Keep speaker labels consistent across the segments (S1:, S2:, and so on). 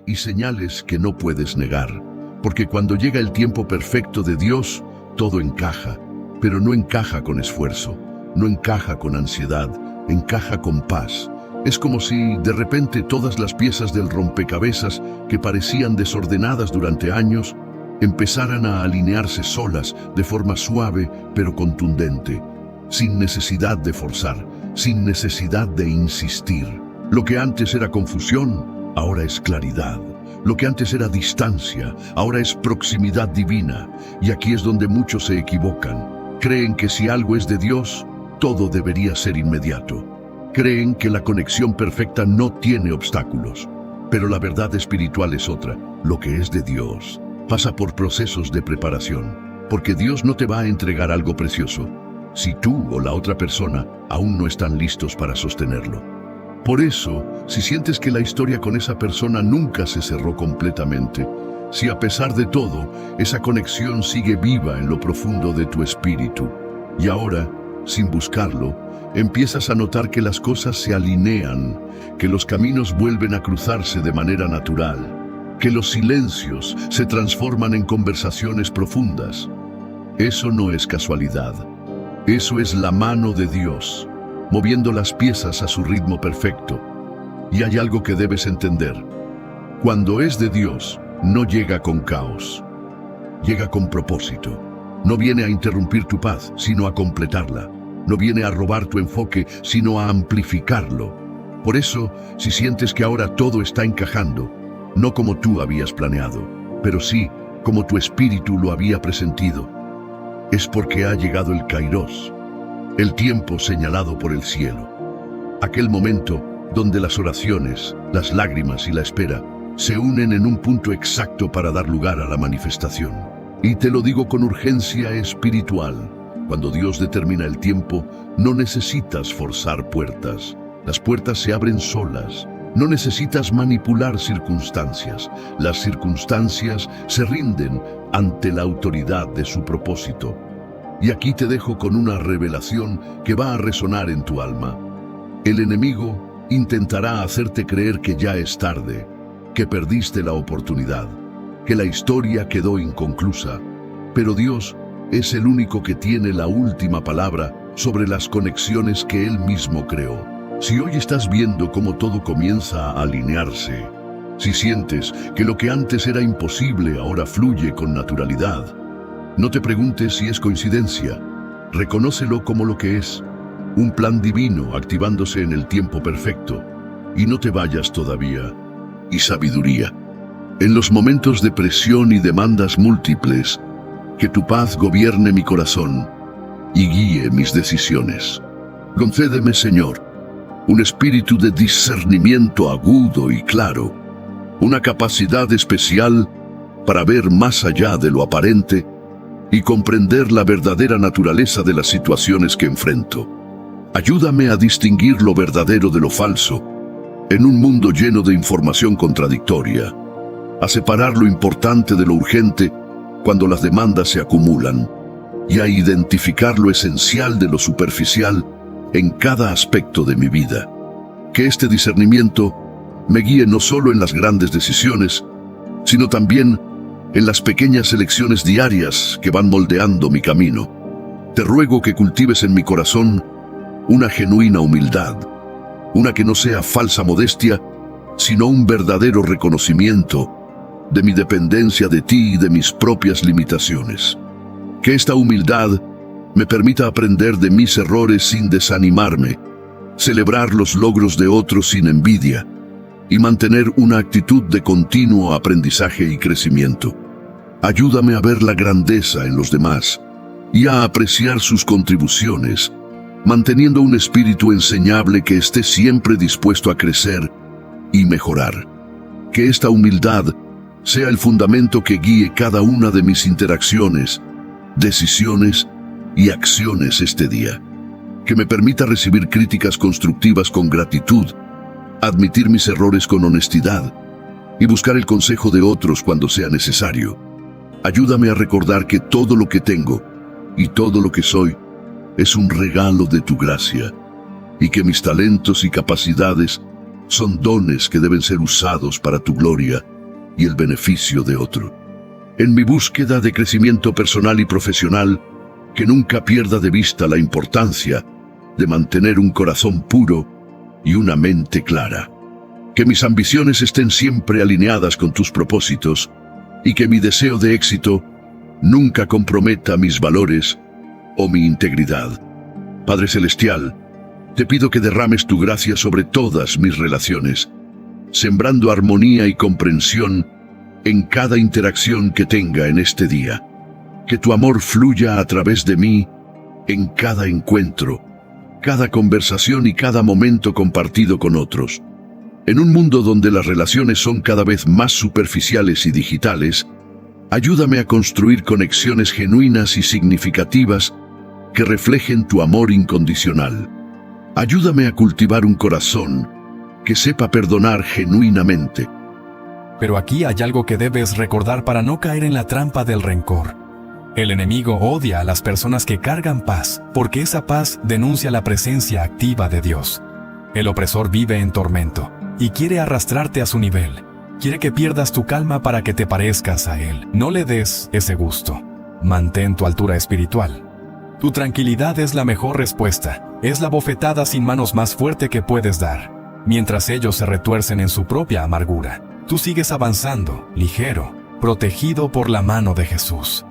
S1: Y señales que no puedes negar, porque cuando llega el tiempo perfecto de Dios, todo encaja, pero no encaja con esfuerzo, no encaja con ansiedad, encaja con paz. Es como si de repente todas las piezas del rompecabezas que parecían desordenadas durante años empezaran a alinearse solas de forma suave pero contundente, sin necesidad de forzar, sin necesidad de insistir. Lo que antes era confusión, ahora es claridad. Lo que antes era distancia, ahora es proximidad divina. Y aquí es donde muchos se equivocan. Creen que si algo es de Dios, todo debería ser inmediato. Creen que la conexión perfecta no tiene obstáculos. Pero la verdad espiritual es otra. Lo que es de Dios pasa por procesos de preparación. Porque Dios no te va a entregar algo precioso si tú o la otra persona aún no están listos para sostenerlo. Por eso, si sientes que la historia con esa persona nunca se cerró completamente, si a pesar de todo, esa conexión sigue viva en lo profundo de tu espíritu, y ahora, sin buscarlo, empiezas a notar que las cosas se alinean, que los caminos vuelven a cruzarse de manera natural, que los silencios se transforman en conversaciones profundas. Eso no es casualidad. Eso es la mano de Dios, moviendo las piezas a su ritmo perfecto. Y hay algo que debes entender. Cuando es de Dios, no llega con caos. Llega con propósito. No viene a interrumpir tu paz, sino a completarla. No viene a robar tu enfoque, sino a amplificarlo. Por eso, si sientes que ahora todo está encajando, no como tú habías planeado, pero sí como tu espíritu lo había presentido, es porque ha llegado el Kairos, el tiempo señalado por el cielo. Aquel momento donde las oraciones, las lágrimas y la espera se unen en un punto exacto para dar lugar a la manifestación. Y te lo digo con urgencia espiritual. Cuando Dios determina el tiempo, no necesitas forzar puertas. Las puertas se abren solas. No necesitas manipular circunstancias. Las circunstancias se rinden ante la autoridad de su propósito. Y aquí te dejo con una revelación que va a resonar en tu alma. El enemigo intentará hacerte creer que ya es tarde, que perdiste la oportunidad, que la historia quedó inconclusa. Pero Dios es el único que tiene la última palabra sobre las conexiones que Él mismo creó. Si hoy estás viendo cómo todo comienza a alinearse, si sientes que lo que antes era imposible ahora fluye con naturalidad, no te preguntes si es coincidencia. Reconócelo como lo que es, un plan divino activándose en el tiempo perfecto. Y no te vayas todavía. Y sabiduría. En los momentos de presión y demandas múltiples, que tu paz gobierne mi corazón y guíe mis decisiones. Concédeme, Señor, un espíritu de discernimiento agudo y claro, una capacidad especial para ver más allá de lo aparente y comprender la verdadera naturaleza de las situaciones que enfrento. Ayúdame a distinguir lo verdadero de lo falso en un mundo lleno de información contradictoria, a separar lo importante de lo urgente cuando las demandas se acumulan y a identificar lo esencial de lo superficial en cada aspecto de mi vida. Que este discernimiento me guíe no solo en las grandes decisiones, sino también en las pequeñas elecciones diarias que van moldeando mi camino. Te ruego que cultives en mi corazón una genuina humildad, una que no sea falsa modestia, sino un verdadero reconocimiento de mi dependencia de ti y de mis propias limitaciones. Que esta humildad me permita aprender de mis errores sin desanimarme, celebrar los logros de otros sin envidia y mantener una actitud de continuo aprendizaje y crecimiento. Ayúdame a ver la grandeza en los demás y a apreciar sus contribuciones, manteniendo un espíritu enseñable que esté siempre dispuesto a crecer y mejorar. Que esta humildad sea el fundamento que guíe cada una de mis interacciones, decisiones y acciones este día. Que me permita recibir críticas constructivas con gratitud, admitir mis errores con honestidad y buscar el consejo de otros cuando sea necesario. Ayúdame a recordar que todo lo que tengo y todo lo que soy es un regalo de tu gracia y que mis talentos y capacidades Son dones que deben ser usados para tu gloria y el beneficio de otro. En mi búsqueda de crecimiento personal y profesional, que nunca pierda de vista la importancia de mantener un corazón puro y una mente clara. Que mis ambiciones estén siempre alineadas con tus propósitos y que mi deseo de éxito nunca comprometa mis valores o mi integridad. Padre Celestial, te pido que derrames tu gracia sobre todas mis relaciones, sembrando armonía y comprensión en cada interacción que tenga en este día. Que tu amor fluya a través de mí en cada encuentro, cada conversación y cada momento compartido con otros. En un mundo donde las relaciones son cada vez más superficiales y digitales, ayúdame a construir conexiones genuinas y significativas que reflejen tu amor incondicional. Ayúdame a cultivar un corazón que sepa perdonar genuinamente.
S2: Pero aquí hay algo que debes recordar para no caer en la trampa del rencor. El enemigo odia a las personas que cargan paz, porque esa paz denuncia la presencia activa de Dios. El opresor vive en tormento y quiere arrastrarte a su nivel. Quiere que pierdas tu calma para que te parezcas a él. No le des ese gusto. Mantén tu altura espiritual. Tu tranquilidad es la mejor respuesta. Es la bofetada sin manos más fuerte que puedes dar. Mientras ellos se retuercen en su propia amargura, tú sigues avanzando, ligero, protegido por la mano de Jesús.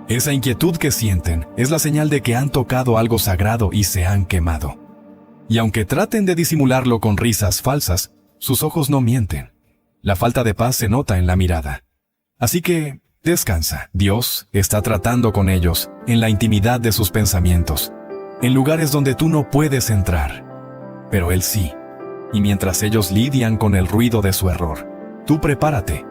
S2: Esa inquietud que sienten es la señal de que han tocado algo sagrado y se han quemado. Y aunque traten de disimularlo con risas falsas, sus ojos no mienten. La falta de paz se nota en la mirada. Así que, descansa. Dios está tratando con ellos en la intimidad de sus pensamientos, en lugares donde tú no puedes entrar. Pero Él sí. Y mientras ellos lidian con el ruido de su error, tú prepárate,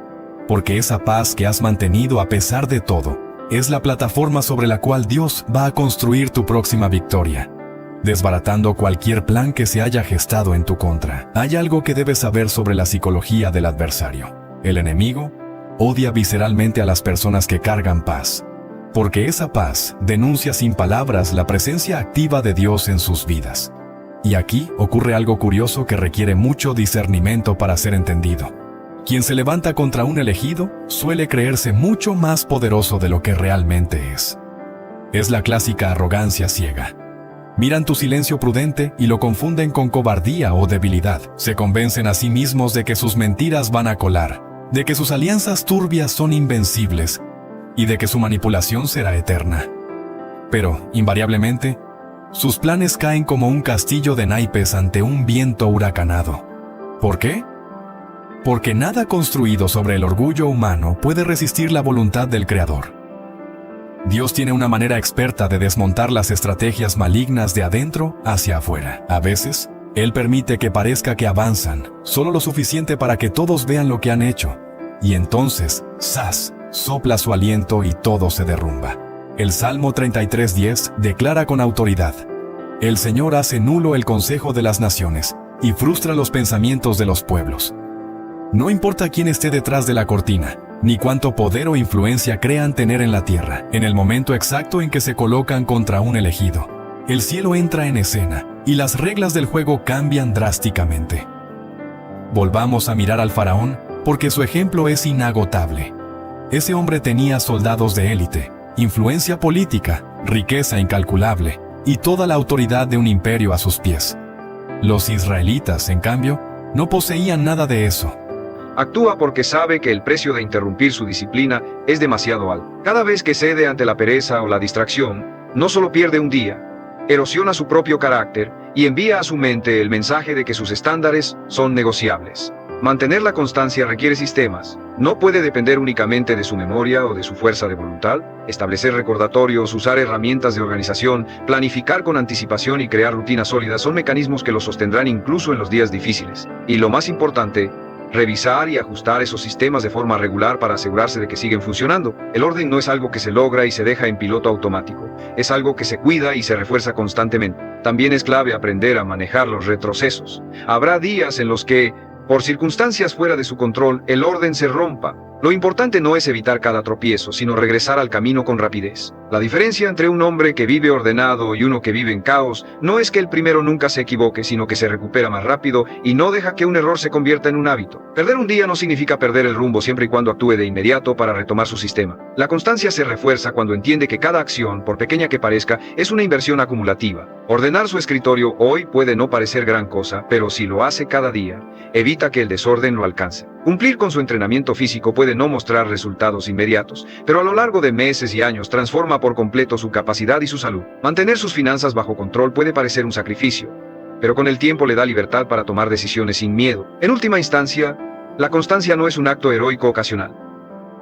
S2: porque esa paz que has mantenido a pesar de todo, es la plataforma sobre la cual Dios va a construir tu próxima victoria, desbaratando cualquier plan que se haya gestado en tu contra. Hay algo que debes saber sobre la psicología del adversario. El enemigo odia visceralmente a las personas que cargan paz, porque esa paz denuncia sin palabras la presencia activa de Dios en sus vidas. Y aquí ocurre algo curioso que requiere mucho discernimiento para ser entendido. Quien se levanta contra un elegido suele creerse mucho más poderoso de lo que realmente es. Es la clásica arrogancia ciega. Miran tu silencio prudente y lo confunden con cobardía o debilidad. Se convencen a sí mismos de que sus mentiras van a colar, de que sus alianzas turbias son invencibles y de que su manipulación será eterna. Pero, invariablemente, sus planes caen como un castillo de naipes ante un viento huracanado. ¿Por qué? Porque nada construido sobre el orgullo humano puede resistir la voluntad del Creador. Dios tiene una manera experta de desmontar las estrategias malignas de adentro hacia afuera. A veces, Él permite que parezca que avanzan, solo lo suficiente para que todos vean lo que han hecho. Y entonces, ¡zas!, sopla su aliento y todo se derrumba. El Salmo 33:10 declara con autoridad: El Señor hace nulo el consejo de las naciones y frustra los pensamientos de los pueblos. No importa quién esté detrás de la cortina, ni cuánto poder o influencia crean tener en la tierra, en el momento exacto en que se colocan contra un elegido, el cielo entra en escena y las reglas del juego cambian drásticamente. Volvamos a mirar al faraón, porque su ejemplo es inagotable. Ese hombre tenía soldados de élite, influencia política, riqueza incalculable y toda la autoridad de un imperio a sus pies. Los israelitas, en cambio, no poseían nada de eso.
S3: Actúa porque sabe que el precio de interrumpir su disciplina es demasiado alto. Cada vez que cede ante la pereza o la distracción, no solo pierde un día, erosiona su propio carácter y envía a su mente el mensaje de que sus estándares son negociables. Mantener la constancia requiere sistemas. No puede depender únicamente de su memoria o de su fuerza de voluntad. Establecer recordatorios, usar herramientas de organización, planificar con anticipación y crear rutinas sólidas son mecanismos que lo sostendrán incluso en los días difíciles. Y lo más importante, revisar y ajustar esos sistemas de forma regular para asegurarse de que siguen funcionando. El orden no es algo que se logra y se deja en piloto automático. Es algo que se cuida y se refuerza constantemente. También es clave aprender a manejar los retrocesos. Habrá días en los que, por circunstancias fuera de su control, el orden se rompa. Lo importante no es evitar cada tropiezo, sino regresar al camino con rapidez. La diferencia entre un hombre que vive ordenado y uno que vive en caos no es que el primero nunca se equivoque, sino que se recupera más rápido y no deja que un error se convierta en un hábito. Perder un día no significa perder el rumbo siempre y cuando actúe de inmediato para retomar su sistema. La constancia se refuerza cuando entiende que cada acción, por pequeña que parezca, es una inversión acumulativa. Ordenar su escritorio hoy puede no parecer gran cosa, pero si lo hace cada día, evita que el desorden lo alcance. Cumplir con su entrenamiento físico puede no mostrar resultados inmediatos, pero a lo largo de meses y años transforma por completo su capacidad y su salud. Mantener sus finanzas bajo control puede parecer un sacrificio, pero con el tiempo le da libertad para tomar decisiones sin miedo. En última instancia, la constancia no es un acto heroico ocasional.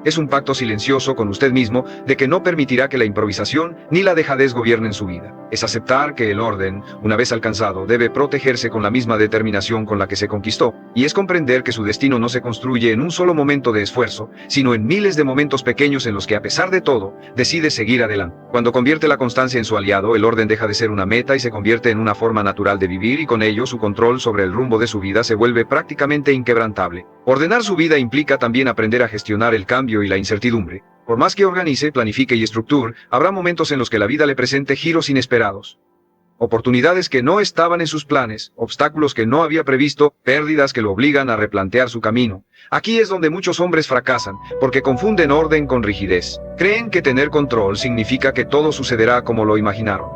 S3: Es un pacto silencioso con usted mismo de que no permitirá que la improvisación ni la dejadez gobiernen su vida. Es aceptar que el orden, una vez alcanzado, debe protegerse con la misma determinación con la que se conquistó, y es comprender que su destino no se construye en un solo momento de esfuerzo, sino en miles de momentos pequeños en los que, a pesar de todo, decide seguir adelante. Cuando convierte la constancia en su aliado, el orden deja de ser una meta y se convierte en una forma natural de vivir, y con ello su control sobre el rumbo de su vida se vuelve prácticamente inquebrantable. Ordenar su vida implica también aprender a gestionar el cambio y la incertidumbre. Por más que organice, planifique y estructure, habrá momentos en los que la vida le presente giros inesperados. Oportunidades que no estaban en sus planes, obstáculos que no había previsto, pérdidas que lo obligan a replantear su camino. Aquí es donde muchos hombres fracasan, porque confunden orden con rigidez. Creen que tener control significa que todo sucederá como lo imaginaron.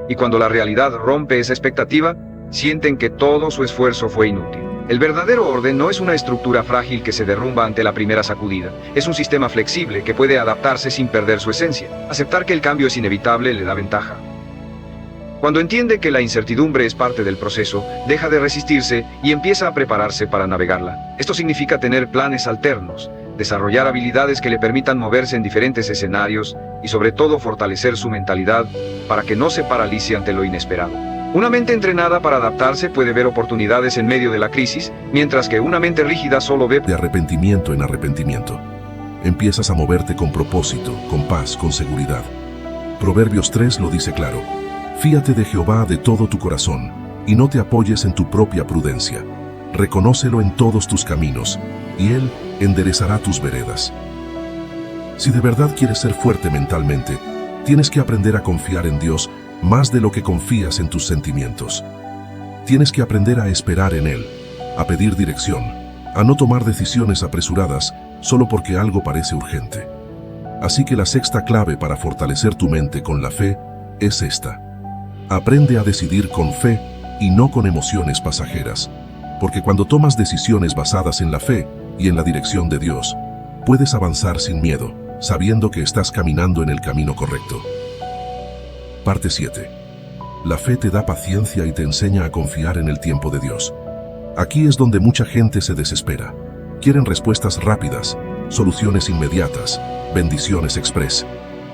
S3: Y cuando la realidad rompe esa expectativa, sienten que todo su esfuerzo fue inútil. El verdadero orden no es una estructura frágil que se derrumba ante la primera sacudida. Es un sistema flexible que puede adaptarse sin perder su esencia. Aceptar que el cambio es inevitable le da ventaja. Cuando entiende que la incertidumbre es parte del proceso, deja de resistirse y empieza a prepararse para navegarla. Esto significa tener planes alternos, desarrollar habilidades que le permitan moverse en diferentes escenarios y sobre todo fortalecer su mentalidad para que no se paralice ante lo inesperado. Una mente entrenada para adaptarse puede ver oportunidades en medio de la crisis, mientras que una mente rígida solo ve
S1: de arrepentimiento en arrepentimiento. Empiezas a moverte con propósito, con paz, con seguridad. Proverbios 3 lo dice claro. Fíate de Jehová de todo tu corazón, y no te apoyes en tu propia prudencia. Reconócelo en todos tus caminos, y Él enderezará tus veredas. Si de verdad quieres ser fuerte mentalmente, tienes que aprender a confiar en Dios más de lo que confías en tus sentimientos. Tienes que aprender a esperar en Él, a pedir dirección, a no tomar decisiones apresuradas solo porque algo parece urgente. Así que la sexta clave para fortalecer tu mente con la fe es esta. Aprende a decidir con fe y no con emociones pasajeras, porque cuando tomas decisiones basadas en la fe y en la dirección de Dios, puedes avanzar sin miedo, sabiendo que estás caminando en el camino correcto. Parte 7. La fe te da paciencia y te enseña a confiar en el tiempo de Dios. Aquí es donde mucha gente se desespera. Quieren respuestas rápidas, soluciones inmediatas, bendiciones express.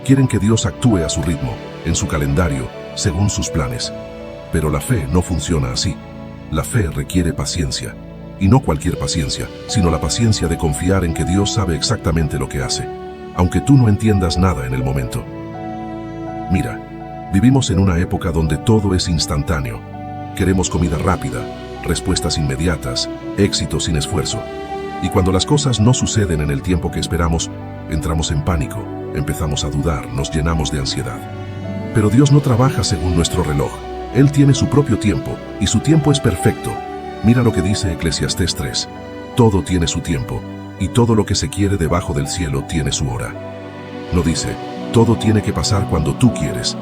S1: Quieren que Dios actúe a su ritmo, en su calendario, según sus planes. Pero la fe no funciona así. La fe requiere paciencia. Y no cualquier paciencia, sino la paciencia de confiar en que Dios sabe exactamente lo que hace, aunque tú no entiendas nada en el momento. Mira, vivimos en una época donde todo es instantáneo. Queremos comida rápida, respuestas inmediatas, éxito sin esfuerzo. Y cuando las cosas no suceden en el tiempo que esperamos, entramos en pánico, empezamos a dudar, nos llenamos de ansiedad. Pero Dios no trabaja según nuestro reloj. Él tiene su propio tiempo, y su tiempo es perfecto. Mira lo que dice Eclesiastés 3. Todo tiene su tiempo, y todo lo que se quiere debajo del cielo tiene su hora. No dice, todo tiene que pasar cuando tú quieres.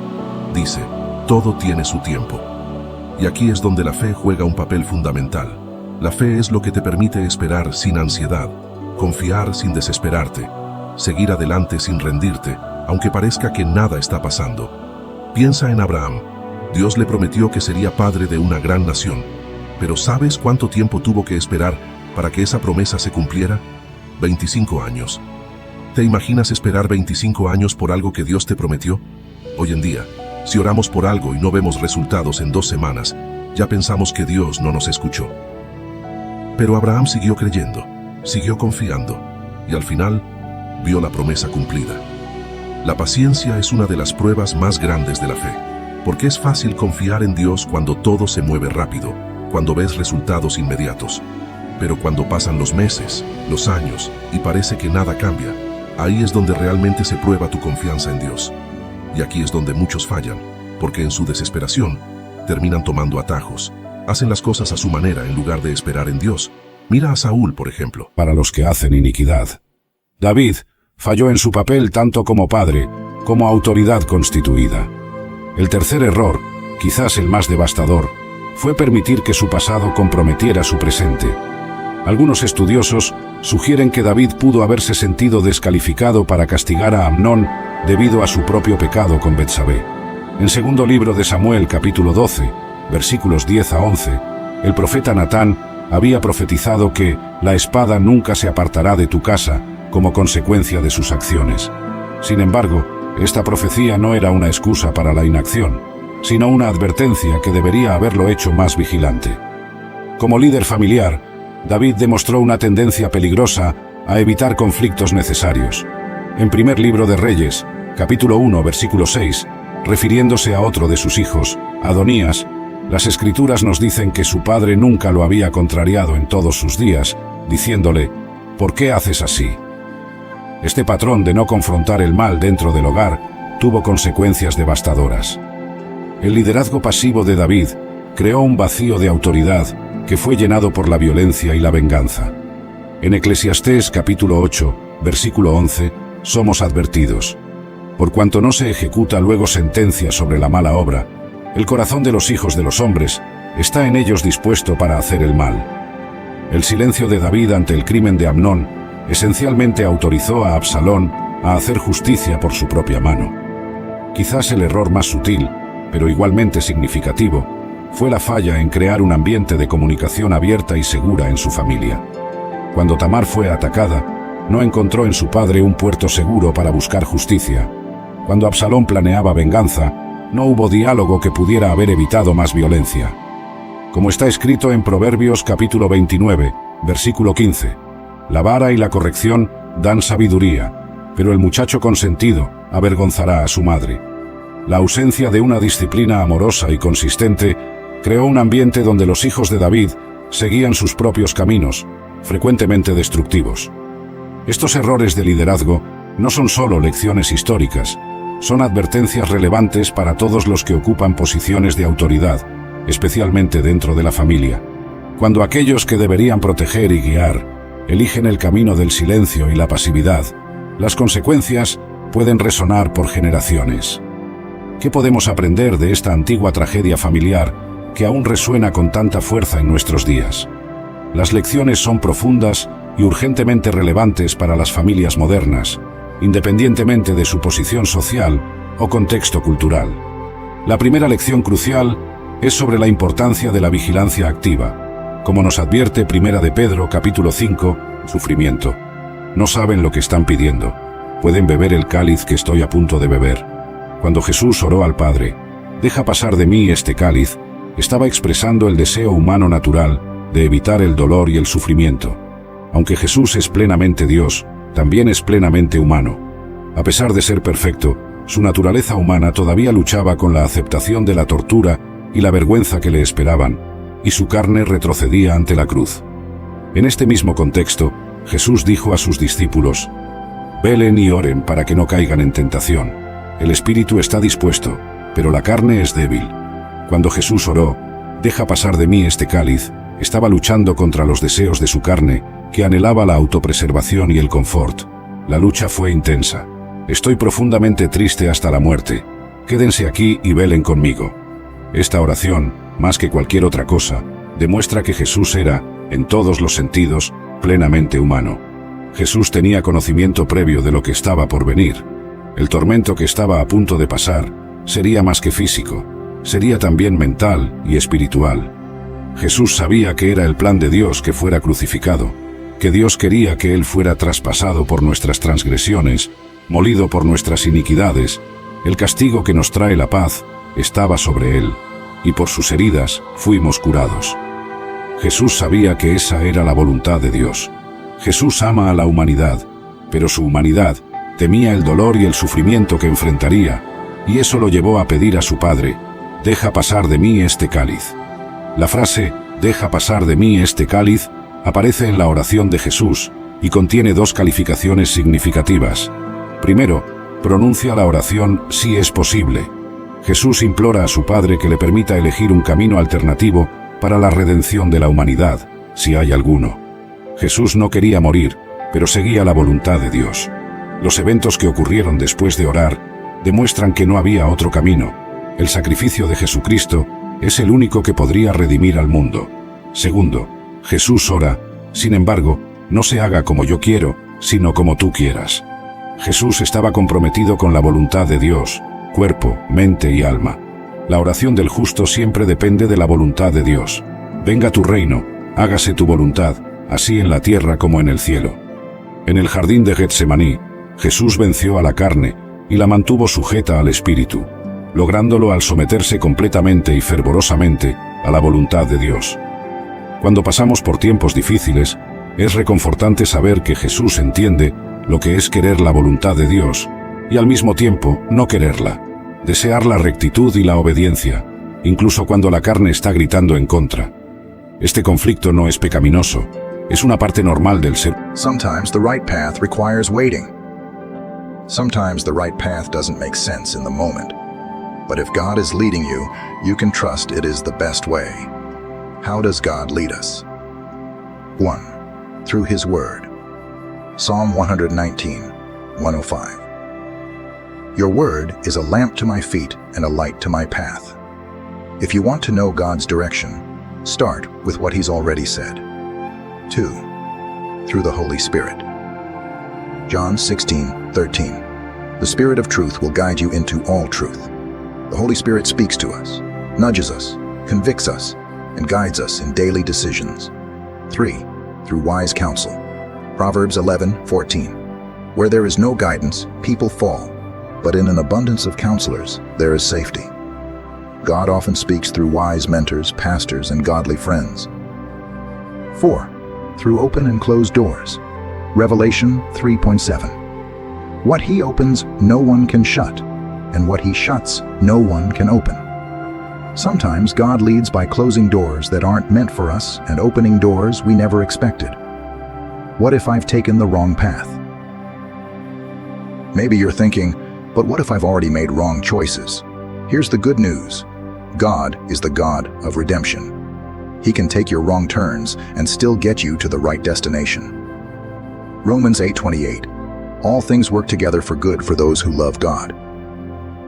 S1: Dice, todo tiene su tiempo. Y aquí es donde la fe juega un papel fundamental. La fe es lo que te permite esperar sin ansiedad, confiar sin desesperarte, seguir adelante sin rendirte, aunque parezca que nada está pasando. Piensa en Abraham. Dios le prometió que sería padre de una gran nación. Pero ¿sabes cuánto tiempo tuvo que esperar para que esa promesa se cumpliera? 25 años. ¿Te imaginas esperar 25 años por algo que Dios te prometió? Hoy en día, si oramos por algo y no vemos resultados en 2 semanas, ya pensamos que Dios no nos escuchó. Pero Abraham siguió creyendo, siguió confiando, y al final vio la promesa cumplida. La paciencia es una de las pruebas más grandes de la fe, porque es fácil confiar en Dios cuando todo se mueve rápido, cuando ves resultados inmediatos.
S4: Pero cuando pasan los meses, los años, y parece que nada cambia, ahí es donde realmente se prueba tu confianza en Dios. Y aquí es donde muchos fallan, porque en su desesperación terminan tomando atajos. Hacen las cosas a su manera en lugar de esperar en Dios. Mira a Saúl, por ejemplo.
S5: Para los que hacen iniquidad. David falló en su papel tanto como padre, como autoridad constituida. El tercer error, quizás el más devastador, fue permitir que su pasado comprometiera su presente. Algunos estudiosos sugieren que David pudo haberse sentido descalificado para castigar a Amnón debido a su propio pecado con Betsabé. En segundo libro de Samuel, capítulo 12, versículos 10 a 11, el profeta Natán había profetizado que la espada nunca se apartará de tu casa como consecuencia de sus acciones. Sin embargo, esta profecía no era una excusa para la inacción, sino una advertencia que debería haberlo hecho más vigilante. Como líder familiar, David demostró una tendencia peligrosa a evitar conflictos necesarios. En primer libro de Reyes, capítulo 1, versículo 6, refiriéndose a otro de sus hijos, Adonías, las Escrituras nos dicen que su padre nunca lo había contrariado en todos sus días, diciéndole, ¿por qué haces así? Este patrón de no confrontar el mal dentro del hogar tuvo consecuencias devastadoras. El liderazgo pasivo de David creó un vacío de autoridad que fue llenado por la violencia y la venganza. En Eclesiastés capítulo 8, versículo 11, somos advertidos. Por cuanto no se ejecuta luego sentencia sobre la mala obra, el corazón de los hijos de los hombres está en ellos dispuesto para hacer el mal. El silencio de David ante el crimen de Amnón esencialmente autorizó a Absalón a hacer justicia por su propia mano. Quizás el error más sutil, pero igualmente significativo, fue la falla en crear un ambiente de comunicación abierta y segura en su familia. Cuando Tamar fue atacada, no encontró en su padre un puerto seguro para buscar justicia. Cuando Absalón planeaba venganza, no hubo diálogo que pudiera haber evitado más violencia. Como está escrito en Proverbios capítulo 29, versículo 15, la vara y la corrección dan sabiduría, pero el muchacho consentido avergonzará a su madre. La ausencia de una disciplina amorosa y consistente creó un ambiente donde los hijos de David seguían sus propios caminos, frecuentemente destructivos. Estos errores de liderazgo no son solo lecciones históricas, son advertencias relevantes para todos los que ocupan posiciones de autoridad, especialmente dentro de la familia. Cuando aquellos que deberían proteger y guiar eligen el camino del silencio y la pasividad, las consecuencias pueden resonar por generaciones. ¿Qué podemos aprender de esta antigua tragedia familiar que aún resuena con tanta fuerza en nuestros días? Las lecciones son profundas y urgentemente relevantes para las familias modernas, independientemente de su posición social o contexto cultural. La primera lección crucial es sobre la importancia de la vigilancia activa. Como nos advierte Primera de Pedro, capítulo 5, sufrimiento. No saben lo que están pidiendo. Pueden beber el cáliz que estoy a punto de beber. Cuando Jesús oró al Padre, deja pasar de mí este cáliz, estaba expresando el deseo humano natural de evitar el dolor y el sufrimiento. Aunque Jesús es plenamente Dios, también es plenamente humano. A pesar de ser perfecto, su naturaleza humana todavía luchaba con la aceptación de la tortura y la vergüenza que le esperaban, y su carne retrocedía ante la cruz. En este mismo contexto, Jesús dijo a sus discípulos, «Velen y oren para que no caigan en tentación. El espíritu está dispuesto, pero la carne es débil». Cuando Jesús oró, «Deja pasar de mí este cáliz», estaba luchando contra los deseos de su carne, que anhelaba la autopreservación y el confort. La lucha fue intensa. «Estoy profundamente triste hasta la muerte. Quédense aquí y velen conmigo». Esta oración, más que cualquier otra cosa, demuestra que Jesús era, en todos los sentidos, plenamente humano. Jesús tenía conocimiento previo de lo que estaba por venir. El tormento que estaba a punto de pasar sería más que físico, sería también mental y espiritual. Jesús sabía que era el plan de Dios que fuera crucificado, que Dios quería que Él fuera traspasado por nuestras transgresiones, molido por nuestras iniquidades. El castigo que nos trae la paz estaba sobre Él, y por sus heridas fuimos curados. Jesús sabía que esa era la voluntad de Dios. Jesús ama a la humanidad, pero su humanidad temía el dolor y el sufrimiento que enfrentaría, y eso lo llevó a pedir a su Padre, «Deja pasar de mí este cáliz». La frase «deja pasar de mí este cáliz» aparece en la oración de Jesús y contiene dos calificaciones significativas. Primero, pronuncia la oración si es posible. Jesús implora a su Padre que le permita elegir un camino alternativo para la redención de la humanidad, si hay alguno. Jesús no quería morir, pero seguía la voluntad de Dios. Los eventos que ocurrieron después de orar demuestran que no había otro camino. El sacrificio de Jesucristo es el único que podría redimir al mundo. Segundo, Jesús ora, sin embargo, no se haga como yo quiero, sino como tú quieras. Jesús estaba comprometido con la voluntad de Dios, cuerpo, mente y alma. La oración del justo siempre depende de la voluntad de Dios. Venga tu reino, hágase tu voluntad, así en la tierra como en el cielo. En el jardín de Getsemaní, Jesús venció a la carne y la mantuvo sujeta al espíritu, lográndolo al someterse completamente y fervorosamente a la voluntad de Dios. Cuando pasamos por tiempos difíciles, es reconfortante saber que Jesús entiende lo que es querer la voluntad de Dios y al mismo tiempo no quererla, desear la rectitud y la obediencia, incluso cuando la carne está gritando en contra. Este conflicto no es pecaminoso, es una parte normal del ser.
S6: Sometimes the right path requires waiting. Sometimes the right path doesn't make sense in the moment. But if God is leading you, you can trust it is the best way. How does God lead us? 1. Through His Word. Psalm 119, 105. Your Word is a lamp to my feet and a light to my path. If you want to know God's direction, start with what He's already said. 2. Through the Holy Spirit. John 16:13. The Spirit of truth will guide you into all truth. The Holy Spirit speaks to us, nudges us, convicts us, and guides us in daily decisions. 3. Through wise counsel. Proverbs 11:14. Where there is no guidance, people fall, but in an abundance of counselors, there is safety. God often speaks through wise mentors, pastors, and godly friends. 4. Through open and closed doors. Revelation 3:7. What He opens, no one can shut, and what He shuts, no one can open. Sometimes God leads by closing doors that aren't meant for us and opening doors we never expected. What if I've taken the wrong path? Maybe you're thinking, but what if I've already made wrong choices? Here's the good news. God is the God of redemption. He can take your wrong turns and still get you to the right destination. Romans 8:28. All things work together for good for those who love God.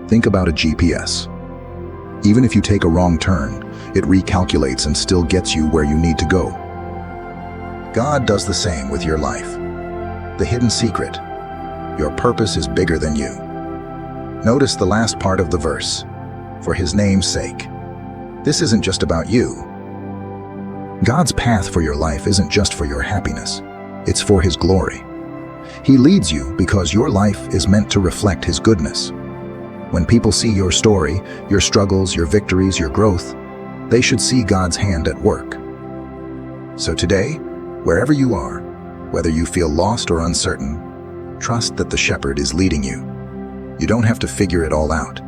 S6: Think about a GPS. Even if you take a wrong turn, it recalculates and still gets you where you need to go. God does the same with your life. The hidden secret. Your purpose is bigger than you. Notice the last part of the verse. For His name's sake. This isn't just about you. God's path for your life isn't just for your happiness. It's for His glory. He leads you because your life is meant to reflect His goodness. When people see your story, your struggles, your victories, your growth, they should see God's hand at work. So today, wherever you are, whether you feel lost or uncertain, trust that the Shepherd is leading you. You don't have to figure it all out.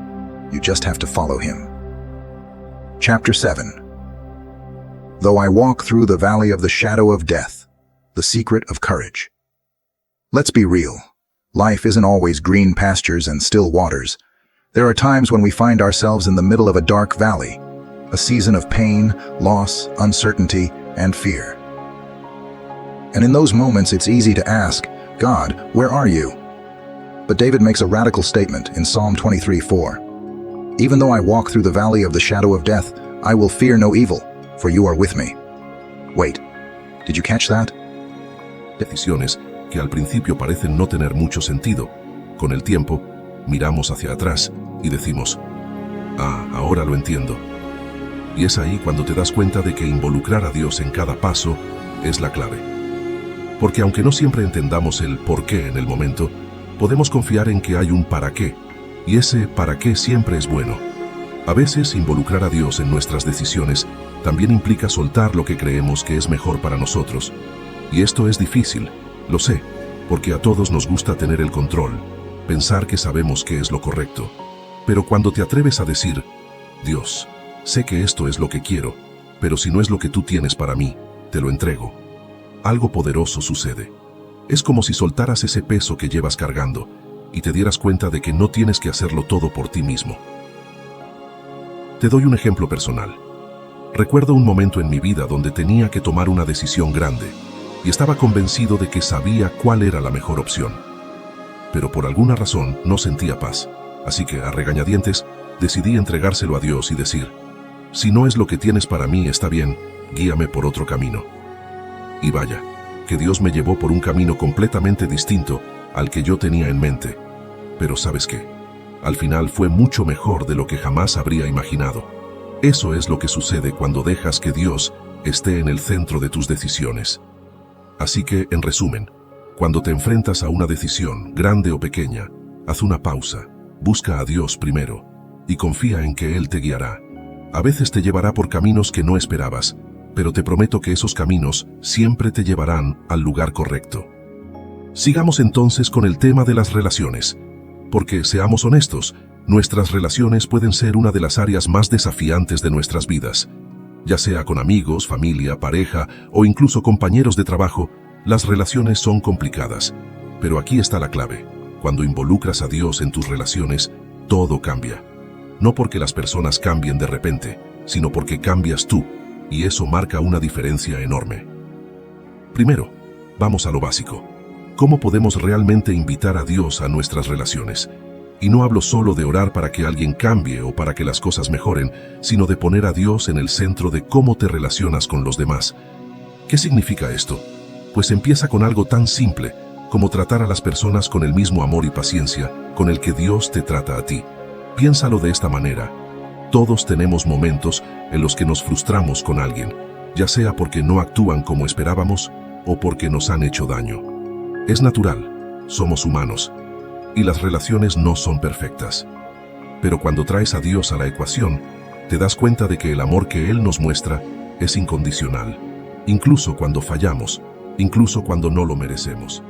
S6: You just have to follow Him. Chapter 7. Though I walk through the valley of the shadow of death, the secret of courage. Let's be real. Life isn't always green pastures and still waters. There are times when we find ourselves in the middle of a dark valley, a season of pain, loss, uncertainty, and fear. And in those moments, it's easy to ask, God, where are you? But David makes a radical statement in Psalm 23:4. Even though I walk through the valley of the shadow of death, I will fear no evil, for you are with me. Wait, did you catch that?
S4: Decisiones que al principio parecen no tener mucho sentido. Con el tiempo, miramos hacia atrás y decimos, ahora lo entiendo. Y es ahí cuando te das cuenta de que involucrar a Dios en cada paso es la clave. Porque aunque no siempre entendamos el por qué en el momento, podemos confiar en que hay un para qué, y ese para qué siempre es bueno. A veces involucrar a Dios en nuestras decisiones también implica soltar lo que creemos que es mejor para nosotros. Y esto es difícil, lo sé, porque a todos nos gusta tener el control, pensar que sabemos qué es lo correcto. Pero cuando te atreves a decir, Dios, sé que esto es lo que quiero, pero si no es lo que tú tienes para mí, te lo entrego. algo poderoso sucede. Es como si soltaras ese peso que llevas cargando y te dieras cuenta de que no tienes que hacerlo todo por ti mismo. Te doy un ejemplo personal. Recuerdo un momento en mi vida donde tenía que tomar una decisión grande y estaba convencido de que sabía cuál era la mejor opción. Pero por alguna razón no sentía paz, así que a regañadientes decidí entregárselo a Dios y decir: si no es lo que tienes para mí, está bien, guíame por otro camino. Y vaya, que Dios me llevó por un camino completamente distinto al que yo tenía en mente. Pero ¿sabes qué? Al final fue mucho mejor de lo que jamás habría imaginado. Eso es lo que sucede cuando dejas que Dios esté en el centro de tus decisiones. Así que, en resumen, cuando te enfrentas a una decisión, grande o pequeña, haz una pausa, busca a Dios primero y confía en que Él te guiará. A veces te llevará por caminos que no esperabas, pero te prometo que esos caminos siempre te llevarán al lugar correcto. Sigamos entonces con el tema de las relaciones, porque, seamos honestos, nuestras relaciones pueden ser una de las áreas más desafiantes de nuestras vidas. Ya sea con amigos, familia, pareja o incluso compañeros de trabajo, las relaciones son complicadas. Pero aquí está la clave: cuando involucras a Dios en tus relaciones, todo cambia. No porque las personas cambien de repente, sino porque cambias tú, y eso marca una diferencia enorme. Primero, vamos a lo básico. ¿Cómo podemos realmente invitar a Dios a nuestras relaciones? Y no hablo solo de orar para que alguien cambie o para que las cosas mejoren, sino de poner a Dios en el centro de cómo te relacionas con los demás. ¿Qué significa esto? Pues empieza con algo tan simple como tratar a las personas con el mismo amor y paciencia con el que Dios te trata a ti. Piénsalo de esta manera: todos tenemos momentos en los que nos frustramos con alguien, ya sea porque no actúan como esperábamos o porque nos han hecho daño. Es natural, somos humanos, y las relaciones no son perfectas. Pero cuando traes a Dios a la ecuación, te das cuenta de que el amor que Él nos muestra es incondicional, incluso cuando fallamos, incluso cuando no lo merecemos.